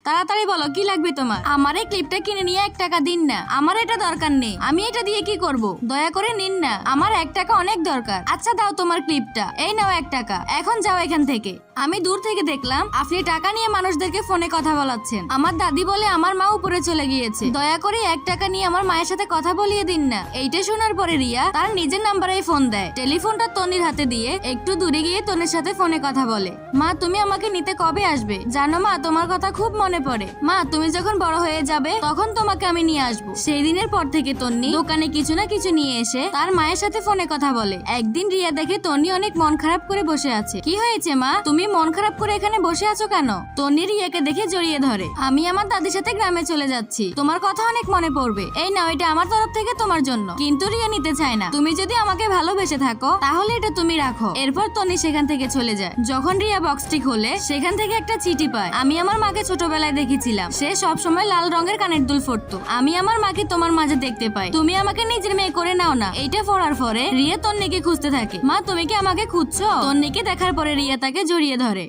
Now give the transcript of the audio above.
তাড়াতাড়ি বলো কি লাগবে তোমার। আমার এই ক্লিপটা কিনে নিয়ে 1 টাকা দিন না, আমার এটা দরকার নেই। আমি এটা দিয়ে কি করব? দয়া করে নিন না, আমার 1 টাকা অনেক দরকার। আচ্ছা দাও তোমার ক্লিপটা, এই নাও 1 টাকা, এখন যাও এখান থেকে। আমি দূর থেকে দেখলাম আপনি টাকা নিয়ে মানুষদেরকে ফোনে কথা বলাচ্ছেন। আমার দাদি বলে আমার মা উপরে চলে গিয়েছে, দয়া করে 1 টাকা নিয়ে আমার মায়ের সাথে কথা বলিয়ে দিন না। এইটা শোনার পরে রিয়া তার নিজের নাম্বারে ফোন দেয়। টেলিফোনটা তনির হাতে দিয়ে একটু দূরে গিয়ে তনির সাথে ফোনে কথা বলে। মা তুমি আমাকে নিতে কবে আসবে? জানো মা তোমার কথা খুব মনে পড়ে। মা তুমি যখন বড় হয়ে যাবে তখন তোমাকে আমি নিয়ে আসবো। সেই দিনের পর থেকে তন্নি দোকানে কিছু না কিছু নিয়ে এসে তার মায়ের সাথে ফোনে কথা বলে। একদিন রিয়া দেখে তন্নি অনেক মন খারাপ করে বসে আছে। কি হয়েছে মা, তুমি মন খারাপ করে এখানে বসে আছো কেন? তন্নি রিয়াকে দেখে জড়িয়ে ধরে। আমি আমার দাদির সাথে গ্রামে চলে যাচ্ছি, তোমার কথা অনেক মনে পড়বে। এই নাও, এটা আমার তরফ থেকে তোমার জন্য। কিন্তু রিয়া নিতে চায় না। তুমি যদি আমাকে ভালোবেসে থাকো তাহলে এটা তুমি রাখো। এরপর তন্নি সেখান থেকে চলে যায়। যখন রিয়া বক্সটি খোলে সেখান থেকে একটা চিঠি পায়। আমি আমার মাকে ছোটবেলায় দেখেছিলাম, সে সব সময় লাল রঙের কানের দুল পরতো। আমি আমার মাকে তোমার মাঝে দেখতে পাই, তুমি আমাকে নিজের মেয়ে করে নাও না। এইটা পড়ার পরে রিয়া তন্নিকে খুঁজতে থাকে। মা তুমি কি আমাকে খুঁজছো? তন্নিকে দেখার পরে রিয়া তাকে জড়িয়ে ধরে।